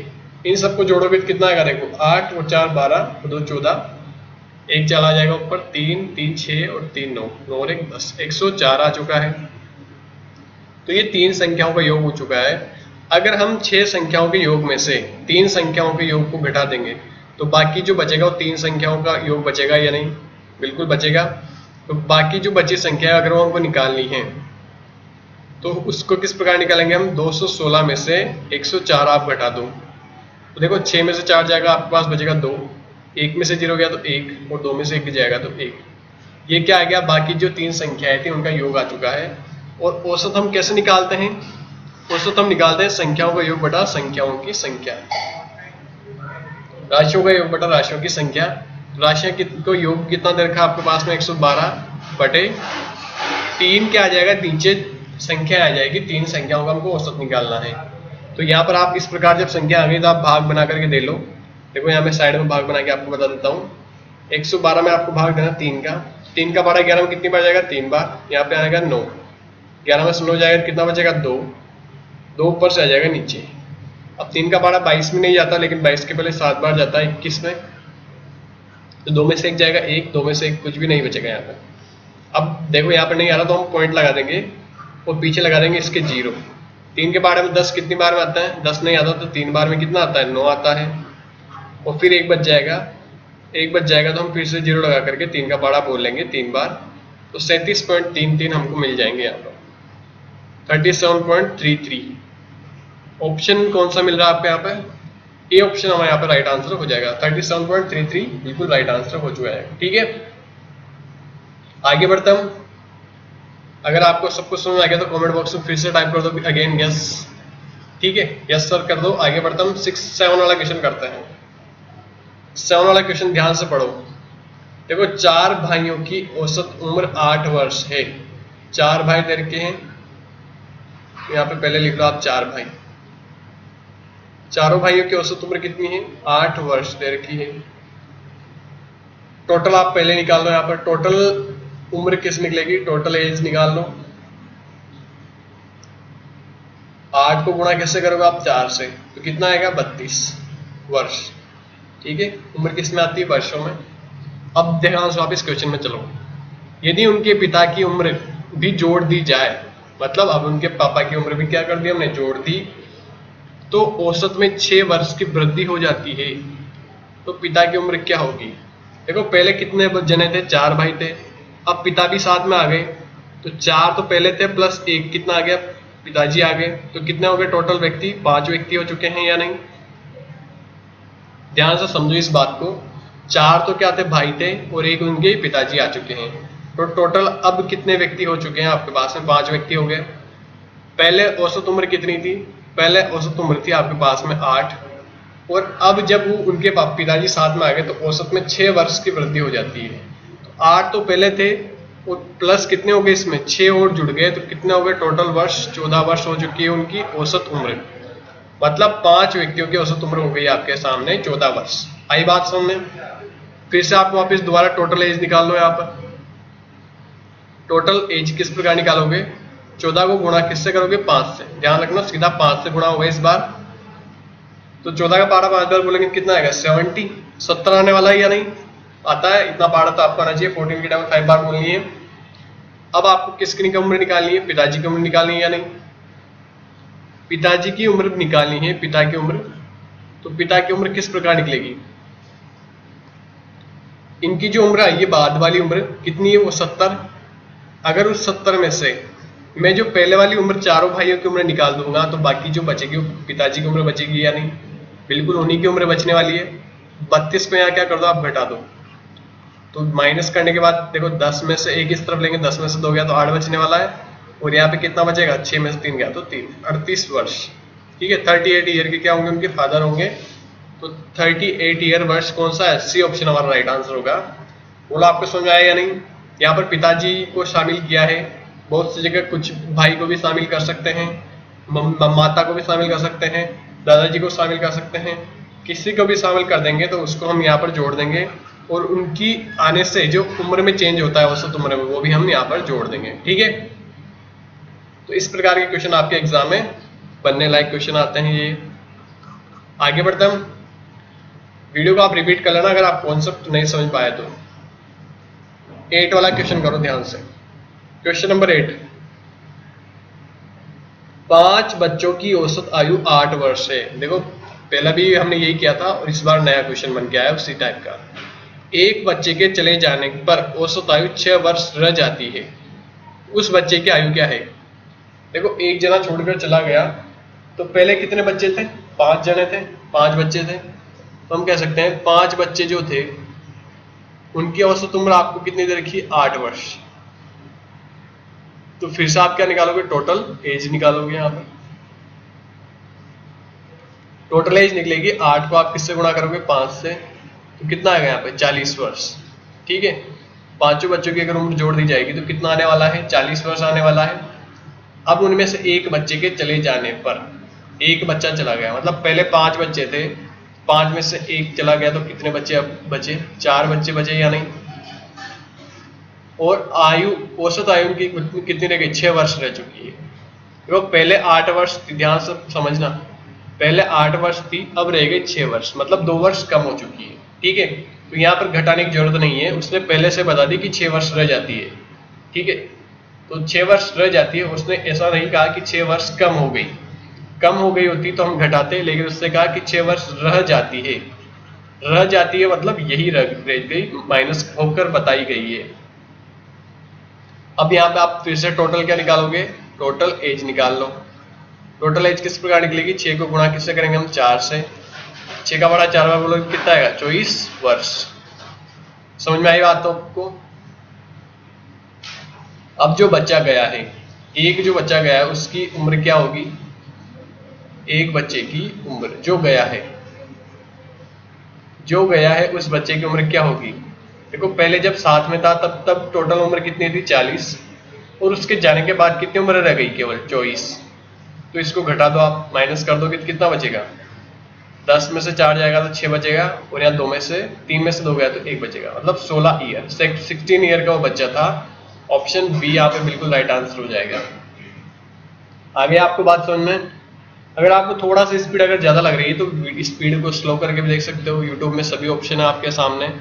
इन सबको जोड़ोगे तो कितना आएगा, देखो 8 और 4 12 और 2 14, 1 चला जाएगा ऊपर, 3 3 6 और 3 9, 9 और 1 10, 104 आ चुका है। तो ये 3 संख्याओं का योग हो चुका है। अगर हम 6 संख्याओं के योग में से 3 संख्याओं के योग को घटा देंगे तो बाकी जो बचेगा वो 3 संख्याओं का योग बचेगा या नहीं, बिल्कुल बचेगा। तो बाकी जो बची संख्या अगर वो हमको निकालनी है तो उसको किस प्रकार निकालेंगे हम? 216 में से 104 आप घटा दो तो देखो 6 में से 4 जाएगा, आपके पास बचेगा 2, 1 में से 0 गया तो 1 और 2 में से 1 जाएगा तो 1। ये क्या आ गया? बाकी जो 3 संख्याएं थी उनका योग आ चुका है। और औसत हम कैसे निकालते हैं? औसत हम निकालते हैं संख्याओं का योग बटा संख्याओं की संख्या, राशियों का योग बटा राशियों की संख्या। राशियां को योग कितना दे रखा है आपके पास में? 112 बटे 3 क्या आ जाएगा? नीचे संख्या आ जाएगी, 3 संख्याओं का हमको औसत निकालना है। तो यहाँ पर आप इस प्रकार जब संख्या आ गई तो आप भाग बना करके दे लो। देखो यहाँ मैं साइड में भाग बना के आपको बता देता हूँ। 112 में आपको भाग देना 3 का, 3 का 12 11 में कितनी बार जाएगा? 3 बार। यहाँ पे आएगा 9, 11 में से 9 जाएगा, कितना बचेगा? 2, 2 ऊपर से आ जाएगा नीचे। अब 3 का 12 22 में नहीं जाता, लेकिन 22 के पहले 7 बार जाता है 21 में, तो 2 में से 1 जाएगा 1, 2 में से 1 कुछ भी नहीं बचेगा यहाँ पे। अब देखो यहाँ पे नहीं आ रहा तो हम पॉइंट लगा देंगे और पीछे लगा देंगे इसके 0। 3 के 12 में 10 कितनी बार में आता है? 10 नहीं आता, तो 3 बार में कितना आता है? 9 आता है। और फिर 1 बच जाएगा, 1 बच जाएगा तो हम फिर से 0 लगा करके 3 का 12 बोल लेंगे 3 बार, तो 37.33 हमको मिल जाएंगे यहाँ पर, 37.33। ऑप्शन कौन सा मिल रहा है आपको यहाँ पे? ए ऑप्शन हमारे यहाँ पे राइट आंसर हो जाएगा। 37.33 बिल्कुल राइट आंसर हो चुका है। ठीक है, आगे बढ़ता हूँ। अगर आपको सब कुछ समझ आ गया तो कमेंट बॉक्स में फिर से टाइप कर दो अगेन यस। ठीक है, यस सर कर दो। आगे बढ़ता हूँ, 6 7 वाला क्वेश्चन करते हैं। 7 वाला क्वेश्चन ध्यान से पढ़ो। देखो 4 भाइयों की औसत उम्र 8 वर्ष है। 4 भाई दे रखे हैं, यहाँ पे पहले लिख लो आप 4 भाई। चारों भाइयों की औसत उम्र कितनी है? 8 वर्ष दे रखी है। टोटल आप पहले निकाल लो, यहाँ पर टोटल उम्र किस निकलेगी? टोटल एज निकाल लो। 8 को गुणा कैसे करोगे आप? 4 से, तो कितना आएगा? 32 वर्ष। ठीक है, उम्र किस में आती है? वर्षों में। अब ध्यान से वापिस क्वेश्चन में चलो। यदि उनके पिता की उम्र भी जोड़ दी जाए, मतलब अब उनके पापा की उम्र भी क्या कर दी हमने? जोड़ दी, तो औसत में 6 वर्ष की वृद्धि हो जाती है। तो पिता की उम्र क्या होगी? देखो पहले कितने जने थे? 4 भाई थे। अब पिता भी साथ में आ गए, तो 4 तो पहले थे प्लस 1 कितना आ गया? पिताजी आ गए। तो कितने हो गए टोटल व्यक्ति? 5 व्यक्ति हो चुके हैं या नहीं? ध्यान से समझो इस बात को। 4 तो क्या थे? भाई थे, और 1 उनके पिताजी आ चुके हैं। तो टोटल अब कितने व्यक्ति हो चुके हैं आपके पास में? 5 व्यक्ति हो गए। पहले औसत उम्र कितनी थी? पहले औसत उम्र थी आपके पास में 8, और अब जब वो उनके पिताजी साथ में आ गए तो औसत में 6 वर्ष की वृद्धि हो जाती है। तो 8 तो पहले थे, और प्लस कितने हो गए इसमें? 6 और जुड़ गए, तो कितने हो गए टोटल वर्ष? 14 वर्ष हो चुकी है उनकी औसत उम्र। मतलब 5 व्यक्तियों की औसत उम्र हो गई आपके सामने 14 वर्ष। आई बात समझ में? फिर से आप वापस दोबारा टोटल एज निकाल लो। यहाँ पर टोटल एज किस प्रकार निकालोगे? 14 को गुणा किससे करोगे? 5 से। ध्यान रखना, सीधा 5 से गुणा होगा इस बार। तो 14 का पारा 5 बार बोलेंगे कितना आएगा? 70। 70 आने वाला है या नहीं? आता है, इतना पारा तो आपको आना चाहिए। 14 की टाइम 5 बार बोलनी है। अब आपको किसकी उम्र निकालनी है? पिताजी की उम्र निकालनी है या नहीं? पिताजी की उम्र निकालनी है, पिता की उम्र। तो पिता की उम्र किस प्रकार निकलेगी? इनकी जो उम्र आई है बाद वाली उम्र कितनी है? वो 70। अगर उस 70 में से मैं जो पहले वाली उम्र चारों भाइयों की उम्र निकाल दूंगा, तो बाकी जो बचेगी वो पिताजी की उम्र बचेगी या नहीं? बिल्कुल उन्हीं की उम्र बचने वाली है। 32 को यहाँ क्या कर दो आप? घटा दो। तो माइनस करने के बाद देखो 10 में से 1 इस तरफ लेंगे, 10 में से 2 गया तो 8 बचने वाला है, और यहाँ पे कितना बचेगा? 6 में से 3 गया तो 3, 38 वर्ष। ठीक है, 38 ईयर के क्या होंगे? उनके फादर होंगे। तो 38 ईयर वर्ष कौन सा है? सी ऑप्शन हमारा राइट आंसर होगा। बोला आपको समझ आया या नहीं? यहाँ पर पिताजी को शामिल किया है, बहुत सी जगह कुछ भाई को भी शामिल कर सकते हैं, माता को भी शामिल कर सकते हैं, दादाजी को शामिल कर सकते हैं, किसी को भी शामिल कर देंगे तो उसको हम यहाँ पर जोड़ देंगे, और उनकी आने से जो उम्र में चेंज होता है औसत उम्र में, वो भी हम यहाँ पर जोड़ देंगे। ठीक है, तो इस प्रकार के क्वेश्चन आपके एग्जाम में बनने लायक क्वेश्चन आते हैं ये। आगे बढ़ते हम। वीडियो को आप रिपीट कर लेना अगर आप कॉन्सेप्ट नहीं समझ पाए तो। 8 वाला क्वेश्चन करो ध्यान से। Question number 8। 5 बच्चों की औसत आयु 8 वर्ष है। देखो पहला भी हमने यही किया था और इस बार नया क्वेश्चन बन के आया उसी टाइप का। एक बच्चे के चले जाने पर औसत आयु 6 वर्ष रह जाती है, उस बच्चे की आयु क्या है? देखो एक जना छोड़कर चला गया तो पहले कितने बच्चे थे? 5 जने थे, 5 बच्चे थे। तो हम कह सकते हैं 5 बच्चे जो थे उनकी औसत उम्र आपको कितनी दे रखी? 8 वर्ष। तो फिर से आप क्या निकालोगे? टोटल एज निकालोगे। यहाँ पर टोटल एज निकलेगी, 8 को आप किससे गुणा करोगे? 5 से, तो कितना आएगा यहाँ पे? 40 वर्ष। ठीक है, पांचों बच्चों की अगर उम्र जोड़ दी जाएगी तो कितना आने वाला है? 40 वर्ष आने वाला है। अब उनमें से एक बच्चे के चले जाने पर, एक बच्चा चला गया, मतलब पहले 5 बच्चे थे, 5 में से एक चला गया तो कितने बच्चे अब बचे? 4 बच्चे बचे या नहीं? और आयु, औसत आयु उनकी कितनी रह गई? 6 वर्ष रह चुकी है। तो पहले 8 वर्ष थी, ध्यान से समझना, पहले 8 वर्ष थी, अब रह गई 6 वर्ष, मतलब 2 वर्ष कम हो चुकी है। ठीक है, तो यहाँ पर घटाने की जरूरत नहीं है, उसने पहले से बता दी कि 6 वर्ष रह जाती है। ठीक है, तो 6 वर्ष रह जाती है, उसने ऐसा नहीं कहा कि 6 वर्ष कम हो गई। कम हो गई होती तो हम घटाते, लेकिन उसने कहा कि 6 वर्ष रह जाती है। रह जाती है मतलब यही रह गई, माइनस होकर बताई गई है। अब यहाँ पे आप फिर से टोटल क्या निकालोगे? टोटल एज निकाल लो। टोटल एज किस प्रकार निकलेगी? 6 को गुणा किससे करेंगे हम? 4 से। 6 का बड़ा 4 बार बोलोगे कितना आएगा? 24 वर्ष। समझ में आई बात तो आपको? अब जो बच्चा गया है, एक जो बच्चा गया है उसकी उम्र क्या होगी? एक बच्चे की उम्र जो गया है, जो गया है उस बच्चे की उम्र क्या होगी? देखो पहले जब साथ में था तब टोटल उम्र कितनी थी? 40, और उसके जाने के बाद कितनी उम्र रह गई? केवल 24। तो इसको घटा दो आप, माइनस कर दोगे तो कितना बचेगा? 10 में से 4 जाएगा तो 6 बचेगा, और यहाँ 2 में से 3 में से 2 गया तो 1 बचेगा, मतलब 16 ईयर, 16 ईयर का वो बच्चा था। ऑप्शन बी यहाँ पे बिल्कुल राइट आंसर हो जाएगा। आगे आपको बात समझ में? अगर आपको थोड़ा सा स्पीड अगर ज्यादा लग रही है तो स्पीड को स्लो करके भी देख सकते हो। यूट्यूब में सभी ऑप्शन है आपके सामने,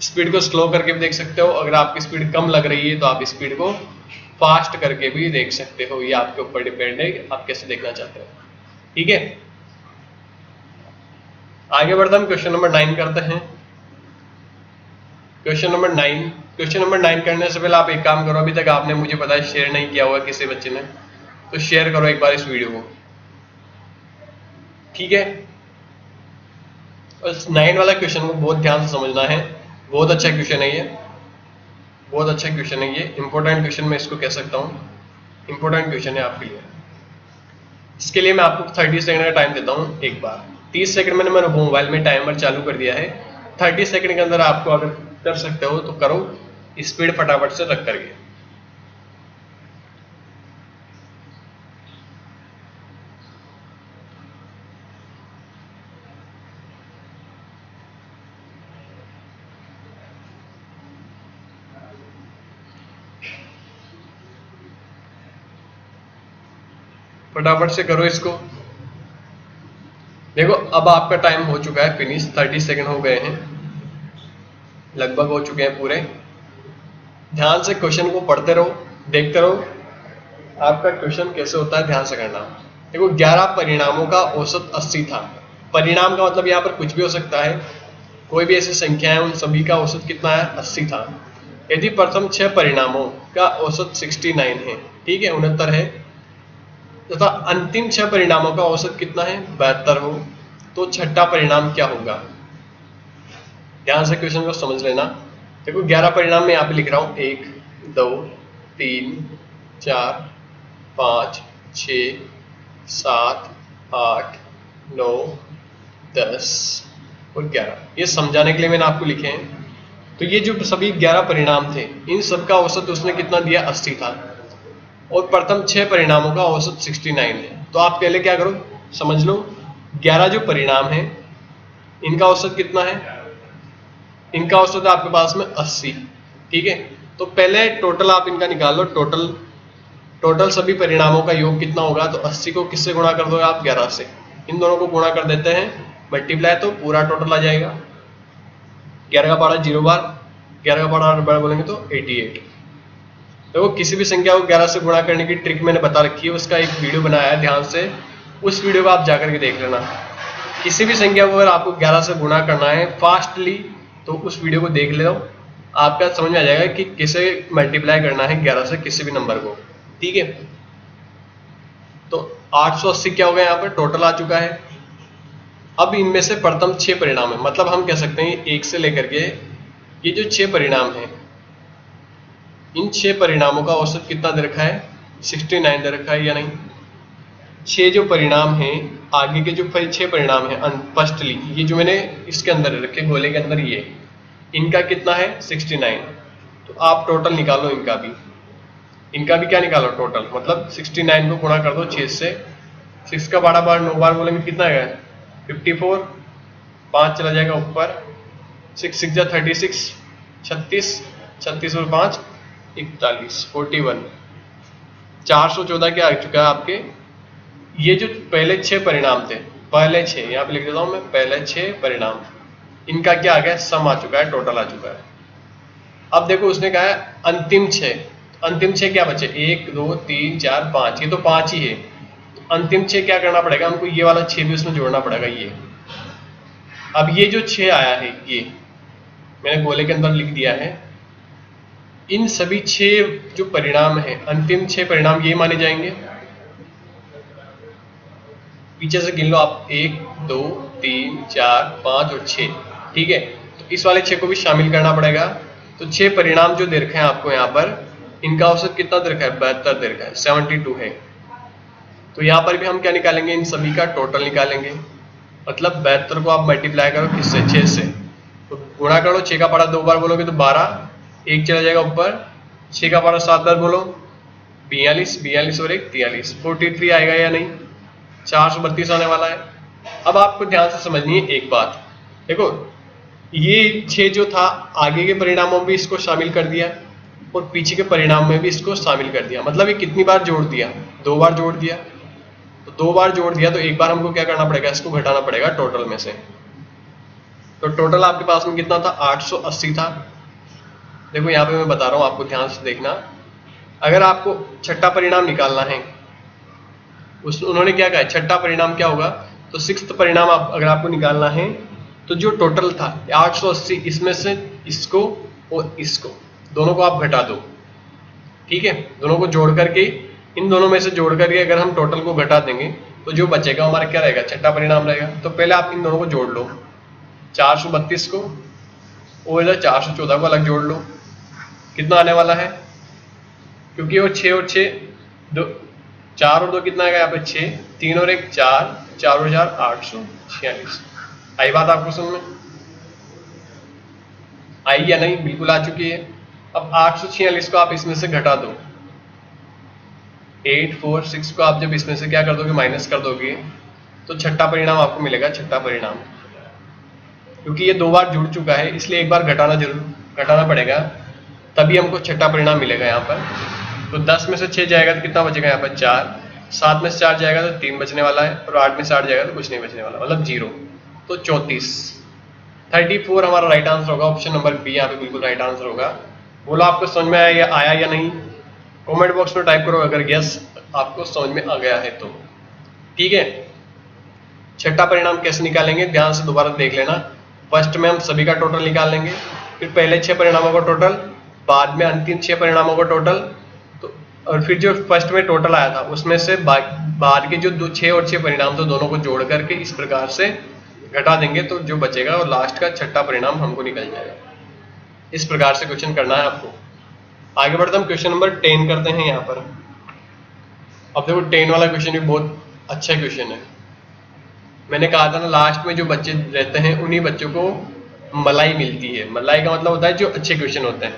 स्पीड को स्लो करके भी देख सकते हो। अगर आपकी स्पीड कम लग रही है तो आप स्पीड को फास्ट करके भी देख सकते हो। ये आपके ऊपर डिपेंड है आप कैसे देखना चाहते हो। ठीक है, आगे बढ़ते हम क्वेश्चन नंबर 9 करते हैं। क्वेश्चन नंबर 9, क्वेश्चन नंबर 9 करने से पहले आप एक काम करो, अभी तक आपने मुझे पता है शेयर नहीं किया हुआ किसी बच्चे ने, तो शेयर करो एक बार इस वीडियो को। ठीक है, उस 9 वाला क्वेश्चन को बहुत ध्यान से समझना है। बहुत अच्छा क्वेश्चन है ये, बहुत अच्छा क्वेश्चन है ये, इंपॉर्टेंट क्वेश्चन मैं इसको कह सकता हूँ, इंपॉर्टेंट क्वेश्चन है आपके लिए। इसके लिए मैं आपको 30 सेकंड का टाइम देता हूँ। एक बार 30 सेकंड मैंने मेरे मोबाइल में टाइमर चालू कर दिया है। 30 सेकंड के अंदर आपको अगर कर सकते हो तो करो, स्पीड फटाफट से रख करके। फटाफट से करो इसको। देखो अब आपका टाइम हो चुका है फिनिश, 30 सेकंड हो गए हैं, लगभग हो चुके हैं पूरे। ध्यान से क्वेश्चन को पढ़ते रहो, देखते रहो आपका क्वेश्चन कैसे होता है, ध्यान से करना। देखो 11 परिणामों का औसत 80 था। परिणाम का मतलब यहाँ पर कुछ भी हो सकता है, कोई भी ऐसी संख्या है, उन सभी का औसत कितना है? 80 था। यदि प्रथम 6 परिणामों का औसत 69 है, ठीक है, 69 है, तथा अंतिम 6 परिणामों का औसत कितना है? 72 हो, तो छठा परिणाम क्या होगा? ध्यान से क्वेश्चन को समझ लेना। देखो 11 परिणाम मैं यहाँ पे लिख रहा हूँ, 1 2 3 4 5 6 7 8 9 10 और 11, ये समझाने के लिए मैंने आपको लिखे हैं। तो ये जो सभी 11 परिणाम थे, इन सब का औसत उसने कितना दिया? 80 था, और प्रथम 6 परिणामों का औसत 69 है। तो आप पहले क्या करो, समझ लो 11 जो परिणाम है इनका औसत कितना है? इनका औसत है आपके पास में 80। ठीक है, तो पहले टोटल आप इनका निकाल लो। टोटल सभी परिणामों का योग कितना होगा? तो 80 को किससे गुणा कर दो आप? 11 से। इन दोनों को गुणा कर देते हैं, मल्टीप्लाई, तो पूरा टोटल आ जाएगा। 11 का पारा 0 बार, 11 का पारा 8 बार बोलेंगे तो 88। देखो किसी भी संख्या को 11 से गुणा करने की ट्रिक मैंने बता रखी है, उसका एक वीडियो बनाया है, ध्यान से उस वीडियो को आप जाकर के देख लेना। किसी भी संख्या को अगर आपको 11 से गुणा करना है फास्टली, तो उस वीडियो को देख लो, आपका समझ में आ जाएगा कि किसे मल्टीप्लाई करना है 11 से किसी भी नंबर को। ठीक है, तो 880 क्या हो गया, यहाँ पर टोटल आ चुका है। अब इनमें से प्रथम 6 परिणाम है, मतलब हम कह सकते हैं 1 से लेकर के ये जो 6 परिणाम है, इन 6 परिणामों का औसत कितना दे रखा है, 69 दे रखा है या नहीं। 6 जो परिणाम हैं, आगे के जो 6 परिणाम हैं फर्स्टली ये जो मैंने इसके अंदर रखे गोले के अंदर, ये इनका कितना है 69। तो आप टोटल निकालो इनका भी क्या निकालो टोटल, मतलब 69 को गुणा कर दो 6 से। 6 का 12 बार 9 बार बोलेंगे कितना है 54, 5 चला जाएगा ऊपर, 6 6 जा 36, 36 36 और 5 41, 41, 414 क्या आ चुका है आपके। ये जो पहले 6 परिणाम थे, पहले 6 यहाँ पे लिख देता हूँ मैं, पहले 6 परिणाम, इनका क्या आ गया, सम आ चुका है, टोटल आ चुका है। अब देखो उसने कहा है अंतिम 6, अंतिम 6 क्या बचे, 1 2 3 4 5, ये तो 5 ही है। तो अंतिम 6 क्या करना पड़ेगा हमको, ये वाला 6 भी उसमें जोड़ना पड़ेगा ये। अब ये जो 6 आया है, ये मैंने गोले के अंदर लिख दिया है, इन सभी 6 जो परिणाम है, अंतिम 6 परिणाम ये माने जाएंगे। पीछे से गिन लो आप, 1 2 3 4 5 और 6। ठीक है, तो इस वाले 6 को भी शामिल करना पड़ेगा। तो 6 परिणाम जो दे रखे हैं आपको यहाँ पर, इनका औसत कितना दे रखा है, 72 दे रखा है, 72 है। तो यहाँ पर भी हम क्या निकालेंगे, इन सभी का टोटल निकालेंगे। मतलब 72 को आप मल्टीप्लाई करो किससे, 6 से, तो गुणा करो, 6 का पारा 2 बार बोलोगे तो 12, 1 चला जाएगा ऊपर, 6 का पारा 7 बार बोलो 42, 42 और 1 43, 43 आएगा या नहीं, 432 आने वाला है। अब आपको ध्यान से समझनी है एक बात, देखो ये 6 जो था, आगे के परिणामों में भी इसको शामिल कर दिया और पीछे के परिणाम में भी इसको शामिल कर दिया। मतलब ये कितनी बार जोड़ दिया, 2 बार जोड़ दिया। तो 2 बार जोड़ दिया तो एक बार हमको क्या करना पड़ेगा, इसको घटाना पड़ेगा टोटल में से। तो टोटल आपके पास में कितना था, 880 था। देखो यहाँ पे मैं बता रहा हूँ आपको, ध्यान से देखना। अगर आपको छठा परिणाम निकालना है, उन्होंने क्या कहा, छठा परिणाम क्या होगा, तो 6th परिणाम अगर आपको निकालना है, तो जो टोटल था 880, इसमें से इसको और इसको दोनों को आप घटा दो। ठीक है, दोनों को जोड़ करके, इन दोनों में से जोड़ करके अगर हम टोटल को घटा देंगे तो जो बचेगा हमारा क्या रहेगा, छठा परिणाम रहेगा। तो पहले आप इन दोनों को जोड़ लो, 432 को और इधर 414 को अलग जोड़ लो, कितना आने वाला है, क्योंकि वो 6 और 6 दो, 4 और 2 कितना आएगा यहाँ पे 6, 3 और 1 4, 4 और 4 846। आई बात आपको समझ में आई या नहीं, बिल्कुल आ चुकी है। अब 846 को आप इसमें से घटा दो, 846 को आप जब इसमें से क्या कर दोगे, माइनस कर दोगे, तो छठा परिणाम आपको मिलेगा, छठा परिणाम। क्योंकि ये 2 बार जुड़ चुका है, इसलिए एक बार घटाना पड़ेगा, तभी हमको छठा परिणाम मिलेगा यहाँ पर। तो 10 में से 6 जाएगा तो कितना बचेगा यहाँ पर 4, 7 में से 4 जाएगा तो 3 बचने वाला है, और 8 में से 8 जाएगा तो कुछ नहीं बचने वाला, मतलब 0। तो 34 हमारा राइट आंसर होगा, ऑप्शन नंबर बी यहाँ पे बिल्कुल राइट आंसर होगा। बोलो आपको समझ में आया या नहीं, कमेंट बॉक्स में टाइप करो अगर यस आपको समझ में आ गया है तो। ठीक है, छठा परिणाम कैसे निकालेंगे, ध्यान से दोबारा देख लेना। फर्स्ट में हम सभी का टोटल निकाल लेंगे, फिर पहले 6 परिणामों का टोटल, बाद में अंतिम 6 परिणामों का टोटल, तो और फिर जो फर्स्ट में टोटल आया था उसमें से बाद के जो 6 और 6 परिणाम थे दोनों को जोड़ करके इस प्रकार से घटा देंगे, तो जो बचेगा और लास्ट का छठा परिणाम हमको निकल जाएगा। इस प्रकार से क्वेश्चन करना है आपको। आगे बढ़ते हम क्वेश्चन नंबर 10 करते हैं यहाँ पर। अब देखो 10 वाला क्वेश्चन भी बहुत अच्छा क्वेश्चन है। मैंने कहा था ना, लास्ट में जो बच्चे रहते हैं उन्हीं बच्चों को मलाई मिलती है। मलाई का मतलब होता है जो अच्छे क्वेश्चन होते हैं।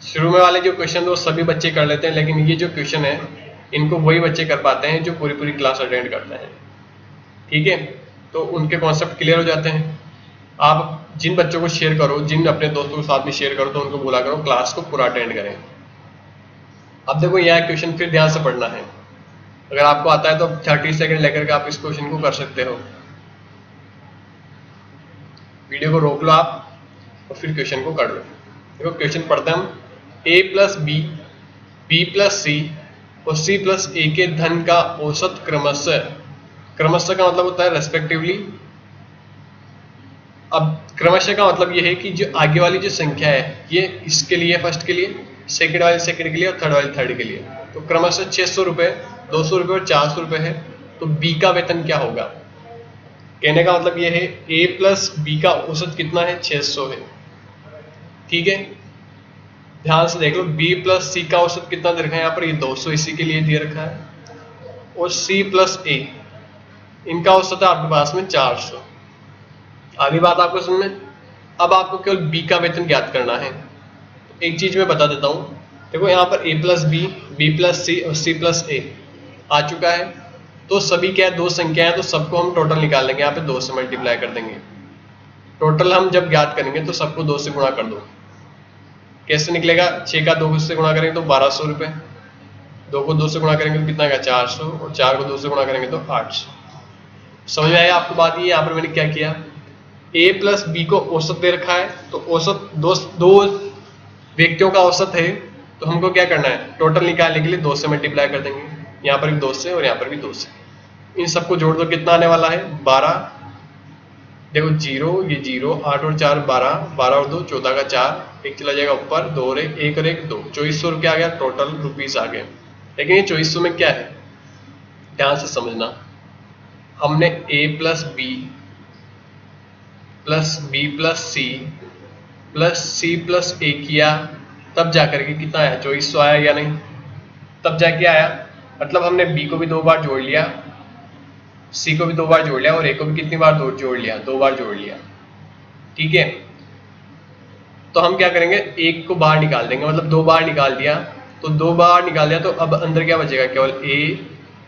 शुरू में वाले जो क्वेश्चन वो सभी बच्चे कर लेते हैं, लेकिन ये जो क्वेश्चन है इनको वही बच्चे कर पाते हैं जो पूरी क्लास अटेंड करते हैं। ठीक है, तो उनके कॉन्सेप्ट क्लियर हो जाते हैं। आप जिन बच्चों को शेयर करो, जिन अपने दोस्तों के साथ में शेयर करो, तो उनको बोला करो क्लास को पूरा अटेंड करें। अब देखो यह क्वेश्चन फिर ध्यान से पढ़ना है। अगर आपको आता है तो 30 सेकंड लेकर के आप इस क्वेश्चन को कर सकते हो। वीडियो को रोक लो आप और फिर क्वेश्चन को कर लो। देखो क्वेश्चन पढ़ते हैं हम। a plus B, B plus C और सी प्लस ए के धन का औसत क्रमशः का मतलब होता है रेस्पेक्टिवली। अब क्रमशः का मतलब ये है कि जो आगे वाली जो संख्या है ये इसके लिए फर्स्ट के लिए, सेकंड वाली सेकंड के लिए और थर्ड वाली थर्ड के लिए। तो क्रमशः 600 रुपये, 200 रुपये और 400 रुपये है। तो बी का वेतन क्या होगा? कहने का मतलब ये है ए प्लस बी का औसत कितना है? 600 है। ठीक है, ध्यान से देख लो, बी प्लस सी का औसत कितना दे रखा है यहाँ पर? ये 200 इसी के लिए दे रखा है। और सी प्लस ए, इनका औसत है आपके पास में 400। आगे बात आपको समझ में। अब आपको केवल बी का वेतन ज्ञात करना है। एक चीज मैं बता देता हूँ, देखो यहाँ पर ए plus B, B plus C और सी प्लस ए आ चुका है। तो सभी क्या है? दो संख्या है, तो सबको हम टोटल निकाल लेंगे। यहाँ पे 2 से मल्टीप्लाई कर देंगे। टोटल हम जब ज्ञात करेंगे तो सबको 2 से गुणा कर दो। कैसे निकलेगा? 6 का 2 से गुणा करेंगे तो 1200 रुपये, 2 को 2 से गुणा करेंगे तो कितना आएगा? 400, और 4 को 2 से गुणा करेंगे तो 800। समझ में आया आपको बात? ये यहाँ पर मैंने क्या किया, ए प्लस बी को औसत दे रखा है, तो औसत दो व्यक्तियों का औसत है, तो हमको क्या करना है? टोटल निकालने के लिए 2 से मल्टीप्लाई कर देंगे। यहाँ पर भी 2 से और यहाँ पर भी 2 से। इन सबको जोड़ दो, कितना आने वाला है? 12। देखो 0, ये 0, 8 और 4 12, 12 और 2 14 का 4, एक चला जाएगा ऊपर, 2 और 1 और 1 2, 2400 रुपया आ गया टोटल रुपीस आ गए। लेकिन ये 2400 में क्या है? ध्यान से समझना, हमने A plus B plus C plus A किया, तब जाकर के कितना आया? 2400 आया या नहीं? तब जाके आया। मतलब हमने बी को भी 2 बार जोड़ लिया, सी को भी 2 बार जोड़ लिया, और ए को भी कितनी बार जोड़ लिया? 2 बार जोड़ लिया। ठीक है, तो हम क्या करेंगे? एक को बाहर निकाल देंगे, मतलब 2 बार निकाल दिया। तो 2 बार निकाल दिया, तो अब अंदर क्या बचेगा? केवल ए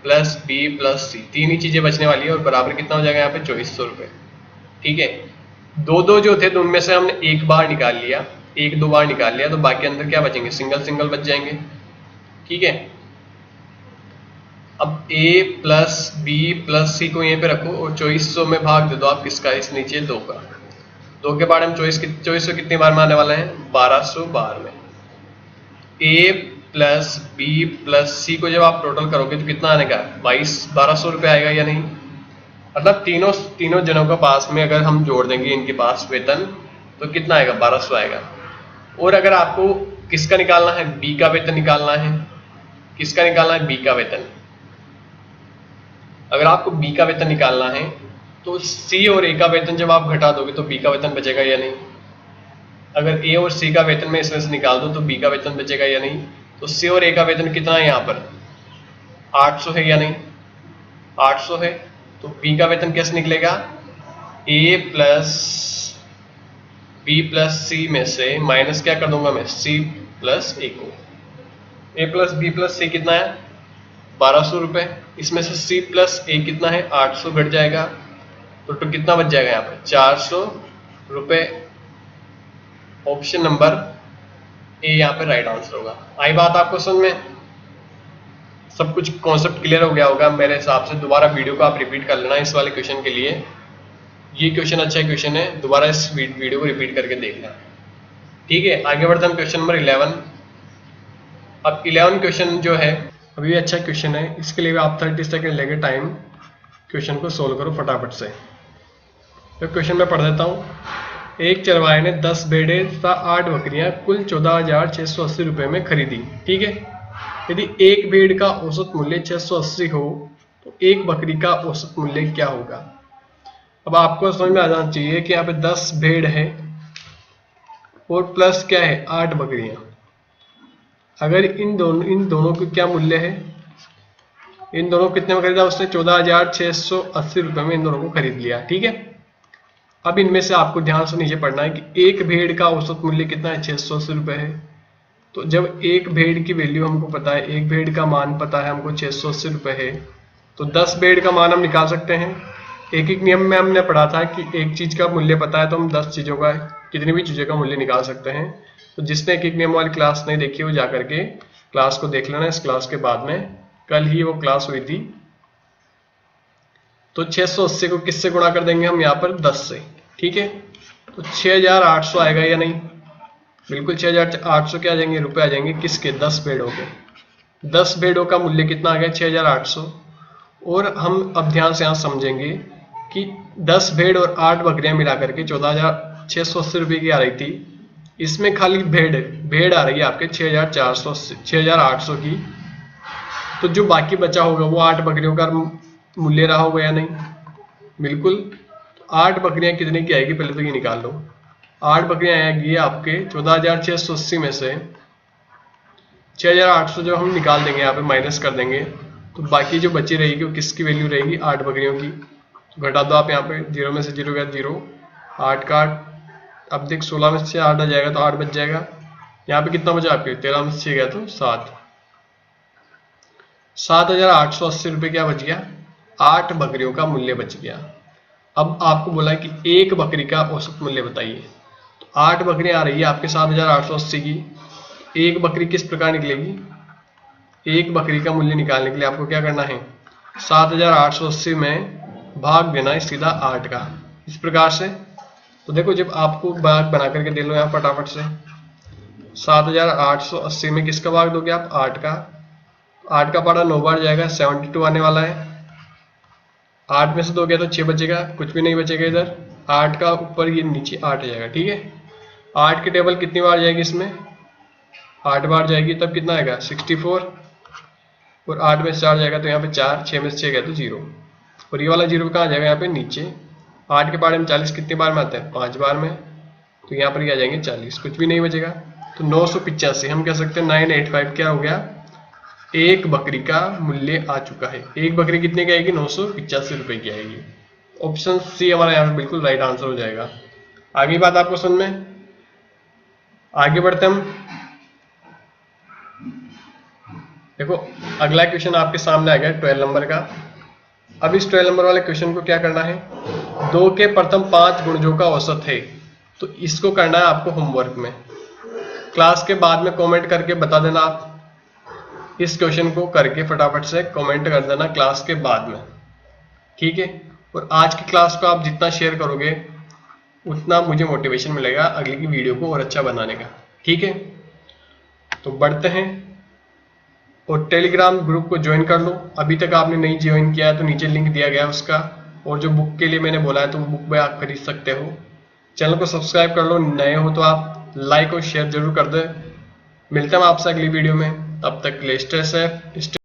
प्लस बी प्लस सी, 3 ही चीजें बचने वाली है, और बराबर कितना हो जाएगा यहाँ पे? 2400 रुपये। ठीक है, 2 जो थे तो उनमें से हमने एक बार निकाल लिया, 1-2 बार निकाल लिया, तो बाकी अंदर क्या बचेंगे? सिंगल बच जाएंगे। ठीक है, अब a प्लस बी प्लस सी को यहीं पे रखो, और 2400 में भाग दे दो आप किसका? इस नीचे 2 का। 2 के बाद हम 2400 कितनी बार में आने वाला है? 1200 बार में। a प्लस बी प्लस सी को जब आप टोटल करोगे तो कितना आने का? 1200 रुपये आएगा या नहीं? मतलब तीनों जनों का पास में अगर हम जोड़ देंगे इनके पास वेतन, तो कितना आएगा? 1200 आएगा। और अगर आपको किसका निकालना है? बी का वेतन निकालना है। किसका निकालना है? बी का वेतन। अगर आपको बी का वेतन निकालना है तो सी और ए का वेतन जब आप घटा दोगे तो बी का वेतन बचेगा या नहीं? अगर ए और सी का वेतन में इसमें से निकाल दो तो बी का वेतन बचेगा या नहीं? तो सी और ए का वेतन कितना है यहाँ पर? 800 है या नहीं? 800 है। तो बी का वेतन कैसे निकलेगा? ए प्लस बी प्लस सी में से माइनस क्या कर दूंगा मैं? सी प्लस ए को। ए प्लस बी प्लस सी कितना है? 1200 रुपये। इसमें से सी प्लस ए कितना है? 800 घट जाएगा, तो कितना बच जाएगा यहाँ पर? 400 रुपये। ऑप्शन नंबर ए यहाँ पे राइट आंसर होगा। आई बात आपको समझ में? सब कुछ कॉन्सेप्ट क्लियर हो गया होगा मेरे हिसाब से। दोबारा वीडियो को आप रिपीट कर लेना इस वाले क्वेश्चन के लिए। ये क्वेश्चन अच्छा क्वेश्चन है, दोबारा इस वीडियो को रिपीट करके देखना। ठीक है, आगे बढ़ते हैं क्वेश्चन नंबर 11। अब 11 क्वेश्चन जो है अभी भी अच्छा क्वेश्चन है, इसके लिए भी आप 30 सेकेंड लेके टाइम क्वेश्चन को सोल्व करो फटाफट से। तो क्वेश्चन में पढ़ देता हूँ। एक चरवाहे ने 10 भेड़ें तथा 8 बकरियां कुल 14,680 रुपये में खरीदी। ठीक है, यदि एक भेड़ का औसत मूल्य 680 हो तो एक बकरी का औसत मूल्य क्या होगा? अब आपको समझ में आ जाना चाहिए कि यहाँ पे 10 भेड़ है और प्लस क्या है? 8 बकरियां। अगर इन दोनों का क्या मूल्य है? इन दोनों कितने में खरीदा उसने? 14,680 रुपये में इन दोनों को खरीद लिया। ठीक है, अब इनमें से आपको ध्यान से नीचे पढ़ना है कि एक भेड़ का औसत मूल्य कितना है? 680 रुपये है। तो जब एक भेड़ की वैल्यू हमको पता है, एक भेड़ का मान पता है हमको 680 रुपये है, तो 10 भेड़ का मान हम निकाल सकते हैं। एक नियम में हमने पढ़ा था कि एक चीज का मूल्य पता है तो हम 10 चीजों का, कितनी भी चीजों का मूल्य निकाल सकते हैं। तो जिसने एक नियम वाली क्लास नहीं देखी वो जाकर के क्लास को देख लेना। इस क्लास के बाद में कल ही वो क्लास हुई थी। तो 680 को किससे गुणा कर देंगे हम? यहाँ पर 10 से। ठीक है, तो 6,800 आएगा या नहीं? बिल्कुल 6,800 क्या आ जाएंगे? रुपए आ जाएंगे। किसके? 10 भेड़ों के। 10 भेड़ों का मूल्य कितना आ गया? 6,800। और हम अब ध्यान से यहाँ समझेंगे कि 10 भेड़ और 8 बकरियां मिला करके 14,000 6,680 रुपये की आ रही थी, इसमें खाली भेड़ आ रही है आपके 6,800 की। तो जो बाकी बचा होगा वो 8 बकरियों का मूल्य रहा होगा या नहीं? बिल्कुल। 8 बकरियां कितने की आएगी पहले तो ये निकाल लो। 8 बकरियां आएगी आपके 14,680 में से 6,800 जो हम निकाल देंगे, यहाँ पे माइनस कर देंगे, तो बाकी जो बची रहेगी वो किसकी वैल्यू रहेगी? 8 बकरियों की। घटा दो आप यहाँ पे, 0 में से 0 गया 0, 8 का 8, अब देख 16 में से 8 आ जाएगा तो 8 बच जाएगा। यहाँ पे कितना बचा आपके? 13 में से 6 गया तो 7। 7,880 रुपये क्या बच गया? 8 बकरियों का मूल्य बच गया। अब आपको बोला है कि एक बकरी का औसत मूल्य बताइए। तो 8 बकरियां आ रही है आपके 7,880 की। एक बकरी किस प्रकार निकलेगी? एक बकरी का मूल्य निकालने के लिए आपको क्या करना है? 7,880 में भाग देना है सीधा 8 का, इस प्रकार से। तो देखो जब आपको भाग बना करके दे लो यहाँ फटाफट से, 7,880 में किसका भाग दोगे आप? 8 का। 8 का पढ़ा 9 बार जाएगा, 72 आने वाला है। 8 में से 2 गया तो 6 बचेगा, कुछ भी नहीं बचेगा इधर। 8 का ऊपर ये नीचे 8 आ जाएगा, ठीक है। 8 की टेबल कितनी बार जाएगी इसमें? 8 बार जाएगी, तब कितना आएगा? 64। और 8 में से 4 जाएगा तो यहाँ पे 4, 6 में से 6 गया तो 0। और ये वाला 0 कहाँ जाएगा? यहाँ पे नीचे। 8 के पहाड़े में 40 कितनी बार में आता है? 5 बार में। तो यहाँ पर ये आ जाएंगे 40, कुछ भी नहीं बचेगा। तो 985 हम कह सकते हैं 985 क्या हो गया? एक बकरी का मूल्य आ चुका है। एक बकरी कितने की आएगी? 985 रुपये की आएगी। ऑप्शन सी हमारा यहाँ पे बिल्कुल राइट आंसर हो जाएगा। आगे बात आपको समझ में? आगे बढ़ते हम। देखो अगला क्वेश्चन आपके सामने आ गया 12 नंबर का। अब इस 12 नंबर वाले क्वेश्चन को क्या करना है? 2 के प्रथम 5 गुणजों का औसत है, तो इसको करना है आपको होमवर्क में। क्लास के बाद में कमेंट करके बता देना आप इस क्वेश्चन को करके, फटाफट से कमेंट कर देना क्लास के बाद में, ठीक है। और आज की क्लास को आप जितना शेयर करोगे उतना मुझे मोटिवेशन मिलेगा अगली की वीडियो को और अच्छा बनाने का, ठीक है। तो बढ़ते हैं और टेलीग्राम ग्रुप को ज्वाइन कर लो। अभी तक आपने नहीं ज्वाइन किया है तो नीचे लिंक दिया गया है उसका, और जो बुक के लिए मैंने बोला है तो वो बुक भी आप खरीद सकते हो। चैनल को सब्सक्राइब कर लो, नए हो तो आप लाइक और शेयर जरूर कर दे। मिलते हैं आपसे अगली वीडियो में, तब तक के लिए स्टे सेफ।